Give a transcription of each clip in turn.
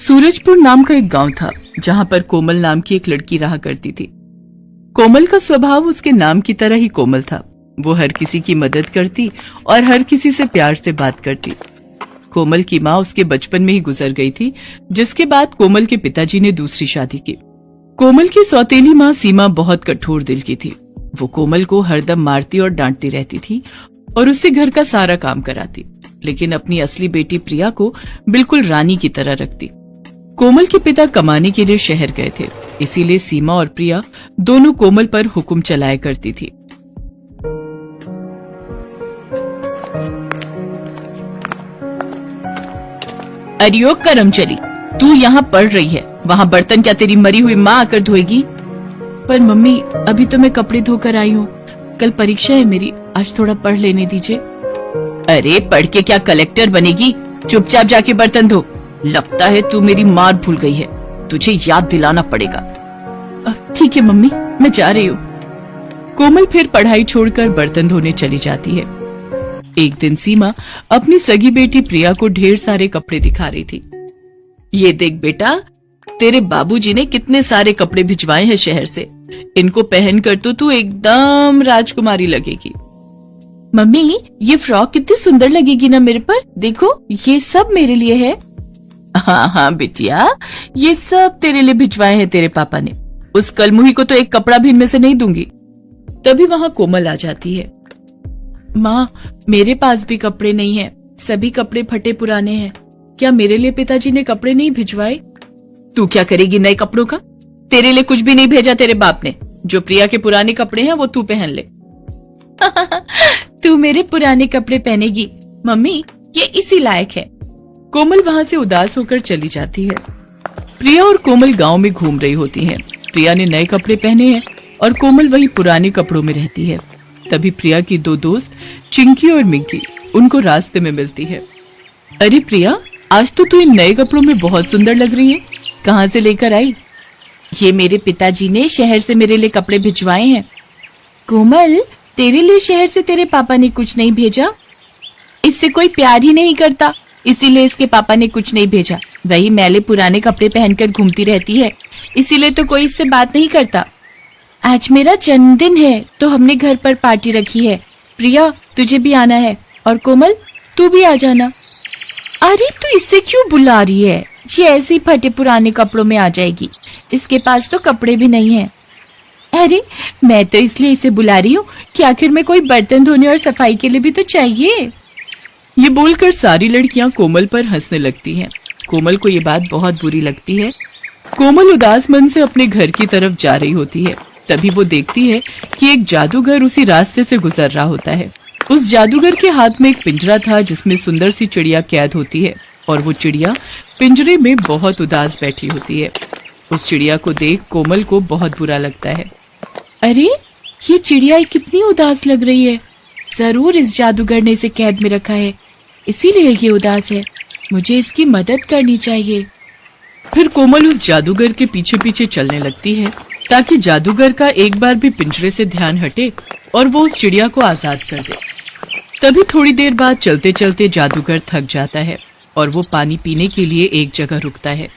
सूरजपुर नाम का एक गांव था जहां पर कोमल नाम की एक लड़की रहा करती थी। कोमल का स्वभाव उसके नाम की तरह ही कोमल था। वो हर किसी की मदद करती और हर किसी से प्यार से बात करती। कोमल की माँ उसके बचपन में ही गुजर गई थी, जिसके बाद कोमल के पिताजी ने दूसरी शादी की। कोमल की सौतेली माँ सीमा बहुत कठोर दिल की थी। वो कोमल को हरदम मारती और डांटती रहती थी और उससे घर का सारा काम कराती, लेकिन अपनी असली बेटी प्रिया को बिल्कुल रानी की तरह रखती। कोमल के पिता कमाने के लिए शहर गए थे, इसीलिए सीमा और प्रिया दोनों कोमल पर हुक्म चलाया करती थी। अरियो करम चली, तू यहाँ पढ़ रही है, वहाँ बर्तन क्या तेरी मरी हुई माँ आकर धोएगी? पर मम्मी, अभी तो मैं कपड़े धोकर आई हूँ, कल परीक्षा है मेरी, आज थोड़ा पढ़ लेने दीजिए। अरे पढ़ के क्या कलेक्टर बनेगी? चुपचाप जाके बर्तन धो। लगता है तू मेरी मार भूल गई है, तुझे याद दिलाना पड़ेगा। ठीक है मम्मी, मैं जा रही हूँ। कोमल फिर पढ़ाई छोड़कर बर्तन धोने चली जाती है। एक दिन सीमा अपनी सगी बेटी प्रिया को ढेर सारे कपड़े दिखा रही थी। ये देख बेटा, तेरे बाबूजी ने कितने सारे कपड़े भिजवाए हैं शहर से, इनको पहनकर तो तू एकदम राजकुमारी लगेगी। मम्मी, ये फ्रॉक कितनी सुंदर लगेगी ना मेरे पर, देखो ये सब मेरे लिए है। हाँ हाँ बिटिया, ये सब तेरे लिए भिजवाए हैं तेरे पापा ने। उस कलमुही को तो एक कपड़ा भी इनमें से नहीं दूंगी। तभी वहाँ कोमल आ जाती है। माँ, मेरे पास भी कपड़े नहीं है, सभी कपड़े फटे पुराने हैं। क्या मेरे लिए पिताजी ने कपड़े नहीं भिजवाए? तू क्या करेगी नए कपड़ों का? तेरे लिए कुछ भी नहीं भेजा तेरे बाप ने। जो प्रिया के पुराने कपड़े हैं वो तू पहन ले। तू मेरे पुराने कपड़े पहनेगी? मम्मी, ये इसी लायक है। कोमल वहाँ से उदास होकर चली जाती है। प्रिया और कोमल गांव में घूम रही होती हैं। प्रिया ने नए कपड़े पहने हैं और कोमल वही पुराने कपड़ों में रहती है। तभी प्रिया की दो दोस्त चिंकी और मिंकी उनको रास्ते में मिलती है। अरे प्रिया, आज तो तू इन नए कपड़ों में बहुत सुंदर लग रही है, कहाँ से लेकर आई? ये मेरे पिताजी ने शहर से मेरे लिए कपड़े भिजवाए हैं। कोमल, तेरे लिए शहर से तेरे पापा ने कुछ नहीं भेजा? इससे कोई प्यार ही नहीं करता, इसीलिए इसके पापा ने कुछ नहीं भेजा। वही मैले पुराने कपड़े पहनकर घूमती रहती है, इसीलिए तो कोई इससे बात नहीं करता। आज मेरा जन्मदिन है तो हमने घर पर पार्टी रखी है। प्रिया, तुझे भी आना है, और कोमल तू भी आ जाना। अरे तू इससे क्यों बुला रही है? ये ऐसे ही फटे पुराने कपड़ों में आ जाएगी, इसके पास तो कपड़े भी नहीं है। अरे मैं तो इसलिए इसे बुला रही हूँ कि आखिर में कोई बर्तन धोने और सफाई के लिए भी तो चाहिए। ये बोलकर सारी लड़कियां कोमल पर हंसने लगती हैं। कोमल को ये बात बहुत बुरी लगती है। कोमल उदास मन से अपने घर की तरफ जा रही होती है। तभी वो देखती है कि एक जादूगर उसी रास्ते से गुजर रहा होता है। उस जादूगर के हाथ में एक पिंजरा था जिसमें सुंदर सी चिड़िया कैद होती है, और वो चिड़िया पिंजरे में बहुत उदास बैठी होती है। उस चिड़िया को देख कोमल को बहुत बुरा लगता है। अरे ये चिड़िया कितनी उदास लग रही है, जरूर इस जादूगर ने इसे कैद में रखा है, इसीलिए ये उदास है। मुझे इसकी मदद करनी चाहिए। फिर कोमल उस जादूगर के पीछे पीछे चलने लगती है ताकि जादूगर का एक बार भी पिंजरे से ध्यान हटे और वो उस चिड़िया को आजाद कर दे। तभी थोड़ी देर बाद चलते चलते जादूगर थक जाता है और वो पानी पीने के लिए एक जगह रुकता है।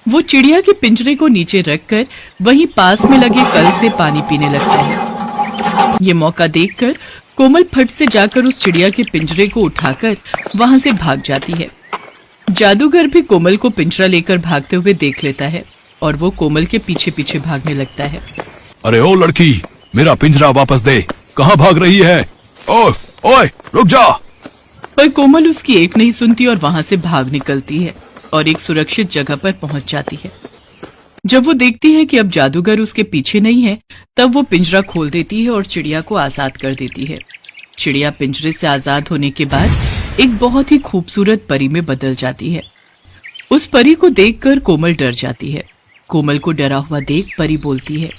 वो चिड़िया के पिंजरे को नीचे रखकर वहीं पास में लगे कल से पानी पीने लगता है। ये मौका देखकर कोमल फट से जाकर उस चिड़िया के पिंजरे को उठाकर वहां से भाग जाती है। जादूगर भी कोमल को पिंजरा लेकर भागते हुए देख लेता है और वो कोमल के पीछे पीछे भागने लगता है। अरे ओ लड़की, मेरा पिंजरा वापस दे, कहाँ भाग रही है? ओए ओए, रुक जा। पर कोमल उसकी एक नहीं सुनती और वहां से भाग निकलती है और एक सुरक्षित जगह पर पहुंच जाती है। जब वो देखती है कि अब जादूगर उसके पीछे नहीं है, तब वो पिंजरा खोल देती है और चिड़िया को आजाद कर देती है। चिड़िया पिंजरे से आजाद होने के बाद एक बहुत ही खूबसूरत परी में बदल जाती है। उस परी को देखकर कोमल डर जाती है। कोमल को डरा हुआ देख परी बोलती है,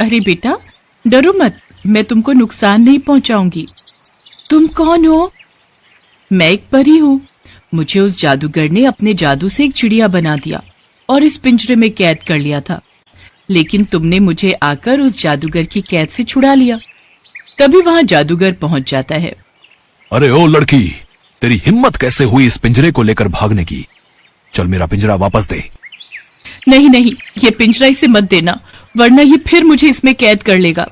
अरे बेटा डरो मत, मैं तुमको नुकसान नहीं पहुंचाऊंगी। तुम कौन हो? मैं एक परी हूँ। मुझे उस जादूगर ने अपने जादू से एक चिड़िया बना दिया और इस पिंजरे में कैद कर लिया था, लेकिन तुमने मुझे आकर उस जादूगर की कैद से छुड़ा लिया। तभी वहां जादूगर पहुंच जाता है। अरे ओ लड़की, तेरी हिम्मत कैसे हुई इस पिंजरे को लेकर भागने की? चल मेरा पिंजरा वापस दे। नहीं नहीं, ये पिंजरा इसे मत देना, वरना ये फिर मुझे इसमें कैद कर लेगा।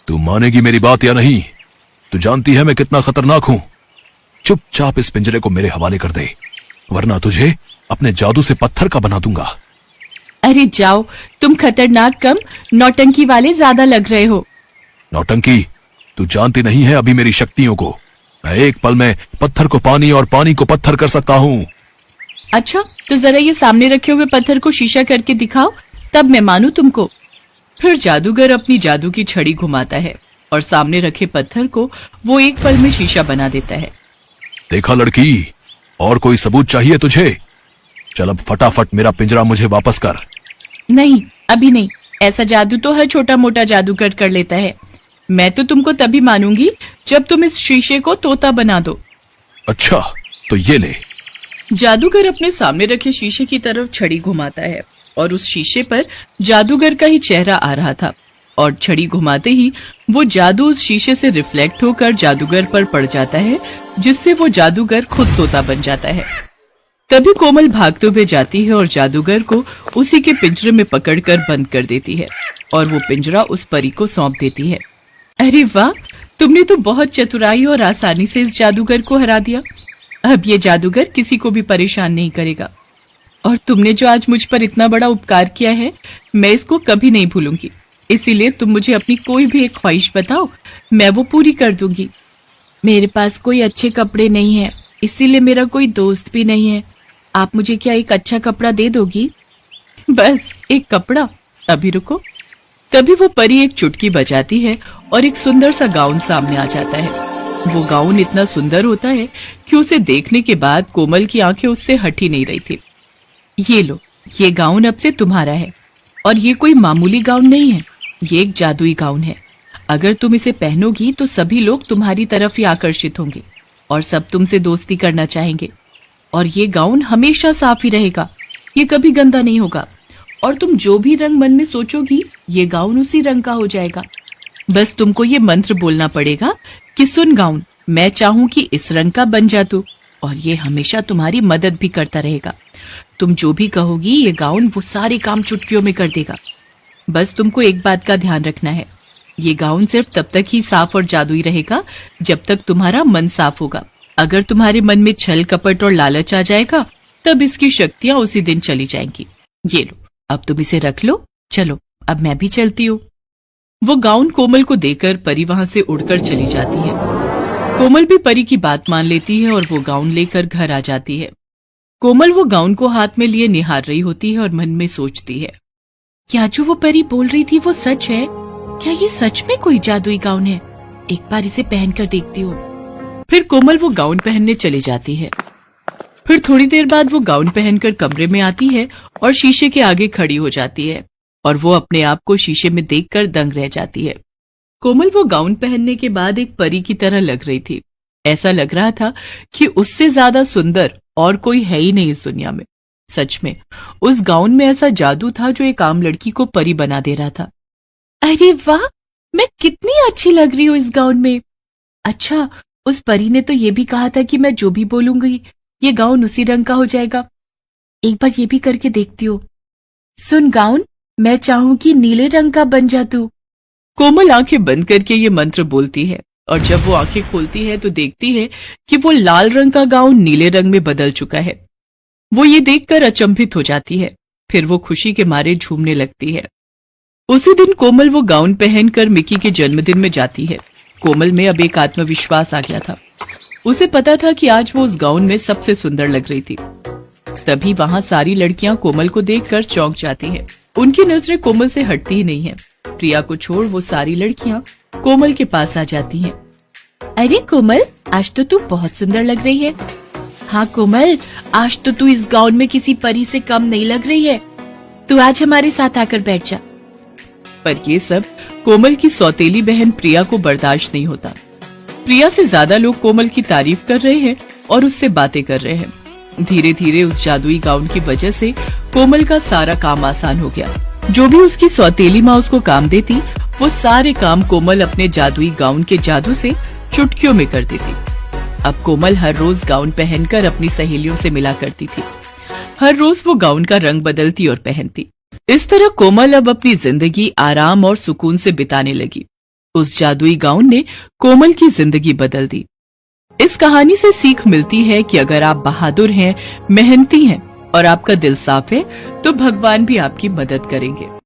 तू मानेगी मेरी बात या नहीं? तू जानती है मैं कितना खतरनाक हूँ। चुपचाप इस पिंजरे को मेरे हवाले कर दे, वरना तुझे अपने जादू से पत्थर का बना दूंगा। अरे जाओ, तुम खतरनाक कम, नौटंकी वाले ज्यादा लग रहे हो। नौटंकी? तू जानती नहीं है अभी मेरी शक्तियों को। मैं एक पल में पत्थर को पानी और पानी को पत्थर कर सकता हूँ। अच्छा, तो जरा ये सामने रखे हुए पत्थर को शीशा करके दिखाओ, तब मैं मानू तुमको। फिर जादूगर अपनी जादू की छड़ी घुमाता है और सामने रखे पत्थर को वो एक पल में शीशा बना देता है। देखा लड़की, और कोई सबूत चाहिए तुझे? चल अब फटाफट मेरा पिंजरा मुझे वापस कर। नहीं, अभी नहीं। ऐसा जादू तो हर छोटा मोटा जादूगर कर लेता है। मैं तो तुमको तभी मानूंगी जब तुम इस शीशे को तोता बना दो। अच्छा, तो ये ले। जादूगर अपने सामने रखे शीशे की तरफ छड़ी घुमाता है और उस शीशे पर जादूगर का ही चेहरा आ रहा था, और छड़ी घुमाते ही वो जादू उस शीशे से रिफ्लेक्ट होकर जादूगर पर पड़ जाता है, जिससे वो जादूगर खुद तोता बन जाता है। तभी कोमल भागते हुए जाती है और जादूगर को उसी के पिंजरे में पकड़कर बंद कर देती है और वो पिंजरा उस परी को सौंप देती है। अरे वाह, तुमने तो बहुत चतुराई और आसानी से इस जादूगर को हरा दिया। अब ये जादूगर किसी को भी परेशान नहीं करेगा। और तुमने जो आज मुझ पर इतना बड़ा उपकार किया है, मैं इसको कभी नहीं भूलूंगी। इसीलिए तुम मुझे अपनी कोई भी एक ख्वाहिश बताओ, मैं वो पूरी कर दूंगी। मेरे पास कोई अच्छे कपड़े नहीं है, इसीलिए मेरा कोई दोस्त भी नहीं है। आप मुझे क्या एक अच्छा कपड़ा दे दोगी? बस एक कपड़ा? अभी रुको। तभी वो परी एक चुटकी बजाती है और एक सुंदर सा गाउन सामने आ जाता है। वो गाउन इतना सुंदर होता है कि उसे देखने के बाद कोमल की आंखें उससे हट ही नहीं रही थी। ये लो, ये गाउन अब से तुम्हारा है। और ये कोई मामूली गाउन नहीं है, ये एक जादुई गाउन है। अगर तुम इसे पहनोगी तो सभी लोग तुम्हारी तरफ ही आकर्षित होंगे और सब तुमसे दोस्ती करना चाहेंगे। और ये गाउन हमेशा साफ ही रहेगा, ये कभी गंदा नहीं होगा। और तुम जो भी रंग मन में सोचोगी, ये गाउन उसी रंग का हो जाएगा। बस तुमको ये मंत्र बोलना पड़ेगा कि सुन गाउन, मैं चाहूं कि इस रंग का बन जा तू, और ये हमेशा तुम्हारी मदद भी करता रहेगा। तुम जो भी कहोगी, ये गाउन वो सारे काम चुटकियों में कर देगा। बस तुमको एक बात का ध्यान रखना है, ये गाउन सिर्फ तब तक ही साफ और जादुई रहेगा जब तक तुम्हारा मन साफ होगा। अगर तुम्हारे मन में छल कपट और लालच आ जाएगा, तब इसकी शक्तियां उसी दिन चली जाएंगी। ये लो, अब तुम इसे रख लो। चलो, अब मैं भी चलती हूँ। वो गाउन कोमल को देकर परी वहां से उड़कर चली जाती है। कोमल भी परी की बात मान लेती है और वो गाउन लेकर घर आ जाती है। कोमल वो गाउन को हाथ में लिए निहार रही होती है और मन में सोचती है, क्या जो वो परी बोल रही थी वो सच है? क्या ये सच में कोई जादुई गाउन है? एक बार इसे पहन कर देखती हूँ। फिर कोमल वो गाउन पहनने चली जाती है। फिर थोड़ी देर बाद वो गाउन पहनकर कमरे में आती है और शीशे के आगे खड़ी हो जाती है और वो अपने आप को शीशे में देखकर दंग रह जाती है। कोमल वो गाउन पहनने के बाद एक परी की तरह लग रही थी। ऐसा लग रहा था कि उससे ज्यादा सुंदर और कोई है ही नहीं इस दुनिया में। सच में उस गाउन में ऐसा जादू था जो एक आम लड़की को परी बना दे रहा था। अरे वाह, मैं कितनी अच्छी लग रही हूँ इस गाउन में। अच्छा, उस परी ने तो ये भी कहा था कि मैं जो भी बोलूंगी ये गाउन उसी रंग का हो जाएगा। एक बार ये भी करके देखती हूँ। सुन गाउन, मैं चाहूं कि नीले रंग का बन जा तू। कोमल आंखें बंद करके ये मंत्र बोलती है और जब वो आंखें खोलती है तो देखती है कि वो लाल रंग का गाउन नीले रंग में बदल चुका है। वो ये देखकर अचंभित हो जाती है। फिर वो खुशी के मारे झूमने लगती है। उसी दिन कोमल वो गाउन पहनकर मिकी के जन्मदिन में जाती है। कोमल में अब एक आत्मविश्वास आ गया था। उसे पता था कि आज वो उस गाउन में सबसे सुंदर लग रही थी। तभी वहां सारी लड़कियां कोमल को देखकर चौंक जाती हैं। उनकी नजरें कोमल से हटती ही नहीं है। प्रिया को छोड़ वो सारी लड़कियां कोमल के पास आ जाती हैं। अरे कोमल, आज तो तू बहुत सुंदर लग रही है। हाँ कोमल, आज तो तू इस गाउन में किसी परी से कम नहीं लग रही है। तू आज हमारे साथ आकर बैठ जा। पर ये सब कोमल की सौतेली बहन प्रिया को बर्दाश्त नहीं होता। प्रिया से ज्यादा लोग कोमल की तारीफ कर रहे हैं और उससे बातें कर रहे हैं। धीरे धीरे उस जादुई गाउन की वजह से कोमल का सारा काम आसान हो गया। जो भी उसकी सौतेली माँ उसको काम देती, वो सारे काम कोमल अपने जादुई गाउन के जादू से चुटकियों में कर देती। अब कोमल हर रोज गाउन पहनकर अपनी सहेलियों से मिला करती थी। हर रोज वो गाउन का रंग बदलती और पहनती। इस तरह कोमल अब अपनी जिंदगी आराम और सुकून से बिताने लगी। उस जादुई गाउन ने कोमल की जिंदगी बदल दी। इस कहानी से सीख मिलती है कि अगर आप बहादुर हैं, मेहनती हैं और आपका दिल साफ है, तो भगवान भी आपकी मदद करेंगे।